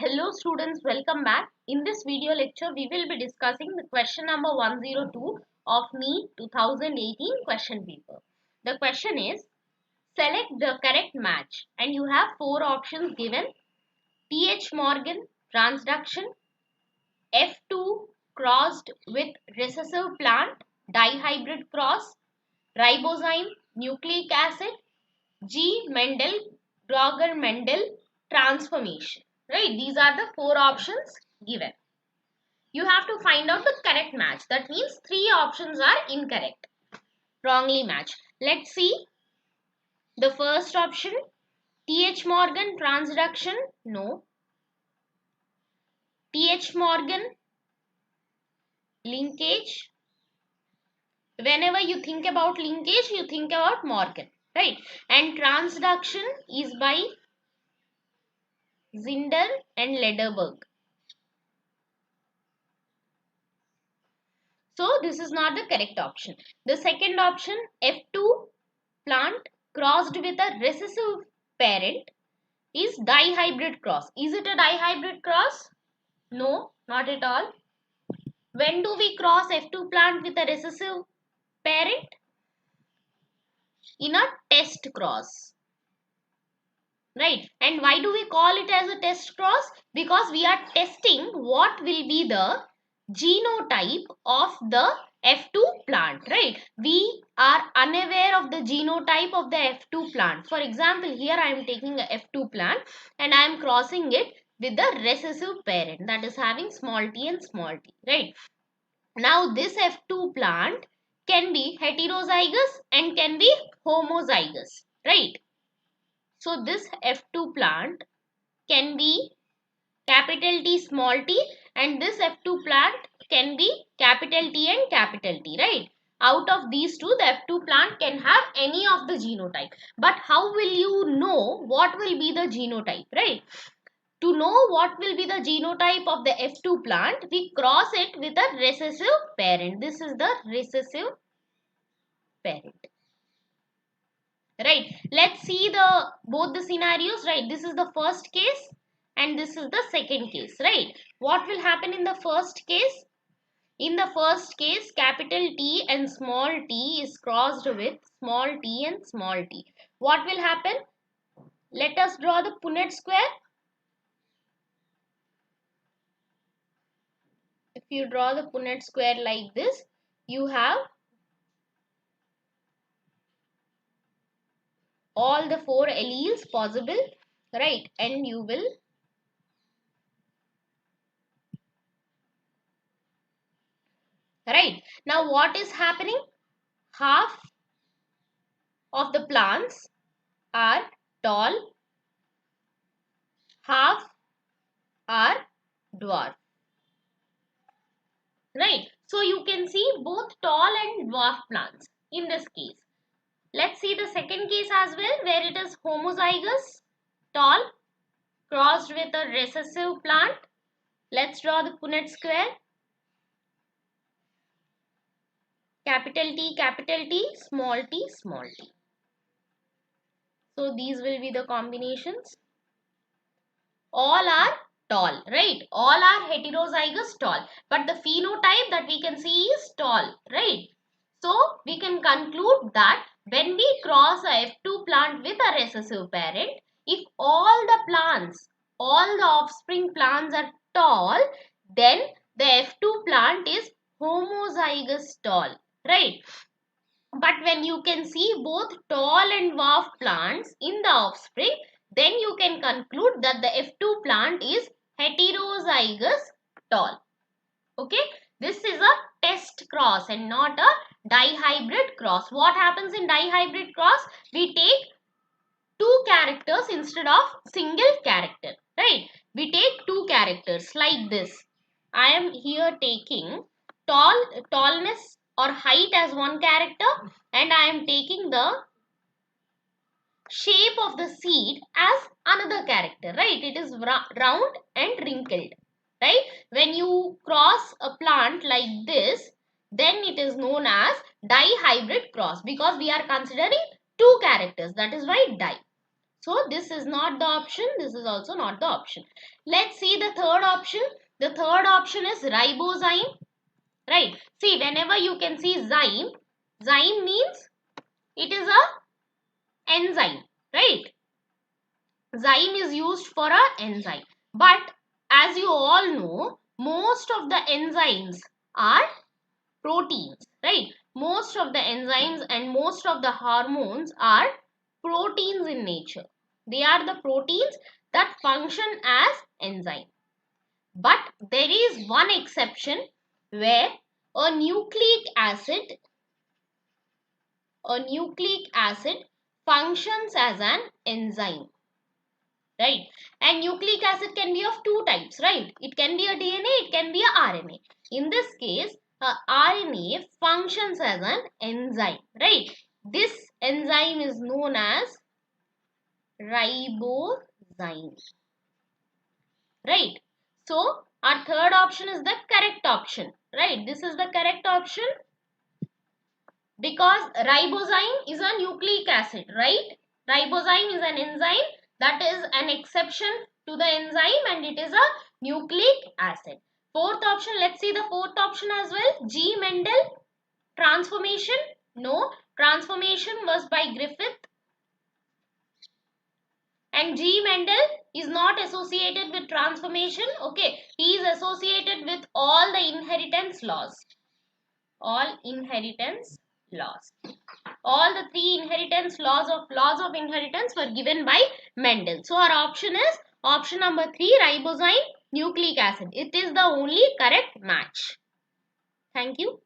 Hello students, welcome back. In this video lecture, we will be discussing the question number 102 of NEET 2018 question paper. The question is, select the correct match and you have four options given. TH Morgan transduction, F2 crossed with recessive plant, dihybrid cross, ribozyme, nucleic acid, G. Mendel, Brauger-Mendel transformation. Right? These are the four options given. You have to find out the correct match. That means three options are incorrect. Wrongly matched. Let's see. The first option, TH Morgan transduction. No. TH Morgan linkage. Whenever you think about linkage, you think about Morgan. Right? And transduction is by Zinder and Lederberg. So this is not the correct option. The second option, F2 plant crossed with a recessive parent, is dihybrid cross. Is it a dihybrid cross? No, not at all. When do we cross F2 plant with a recessive parent? In a test cross. Right. And why do we call it as a test cross? Because we are testing what will be the genotype of the F2 plant, right? We are unaware of the genotype of the F2 plant. For example, here I am taking a F2 plant and I am crossing it with the recessive parent, that is having small t and small t, right? Now this F2 plant can be heterozygous and can be homozygous, right? So this F2 plant can be capital T small t and this F2 plant can be capital T and capital T, right? Out of these two, the F2 plant can have any of the genotype. But how will you know what will be the genotype, right? To know what will be the genotype of the F2 plant, we cross it with a recessive parent. This is the recessive parent. Right, let's see both the scenarios. Right, this is the first case and this is the second case. Right, what will happen in the first case? In the first case, capital T and small t is crossed with small t and small t. What will happen? Let us draw the Punnett square. If you draw the Punnett square like this, you have all the four alleles possible, right? And you will right. Now what is happening? Half of the plants are tall, half are dwarf. Right. So you can see both tall and dwarf plants in this case. Let's see the second case as well, where it is homozygous, tall, crossed with a recessive plant. Let's draw the Punnett square. Capital T, small t, small t. So these will be the combinations. All are tall, right? All are heterozygous tall. But the phenotype that we can see is tall, right? So we can conclude that when we cross a F2 plant with a recessive parent, if all the plants, all the offspring plants are tall, then the F2 plant is homozygous tall, right? But when you can see both tall and dwarf plants in the offspring, then you can conclude that the F2 plant is heterozygous tall. Okay, this is a test cross and not a dihybrid cross. What happens in dihybrid cross? We take two characters instead of single character, right? We take two characters like this. I am here taking tallness or height as one character and I am taking the shape of the seed as another character, right? It is round and wrinkled, right? When you cross a plant like this, then it is known as dihybrid cross because we are considering two characters. That is why di. So this is not the option. This is also not the option. Let's see the third option. The third option is ribozyme. Right. See, whenever you can see zyme, zyme means it is a enzyme. Right. Zyme is used for a enzyme. But as you all know, most of the enzymes are proteins. Right. Most of the enzymes and most of the hormones are proteins in nature. They are the proteins that function as enzyme. But there is one exception where a nucleic acid functions as an enzyme, right? And nucleic acid can be of two types, right? It can be a DNA, it can be a RNA. In this case, RNA functions as an enzyme, right? This enzyme is known as ribozyme, right? So our third option is the correct option, right? This is the correct option because ribozyme is a nucleic acid, right? Ribozyme is an enzyme, that is an exception to the enzyme, and it is a nucleic acid. Fourth option, let's see the fourth option as well. G. Mendel, transformation. No, transformation was by Griffith. And G. Mendel is not associated with transformation. Okay, he is associated with all the inheritance laws. All inheritance laws. All the three inheritance laws of inheritance were given by Mendel. So our option is option number 3, ribozyme nucleic acid. It is the only correct match. Thank you.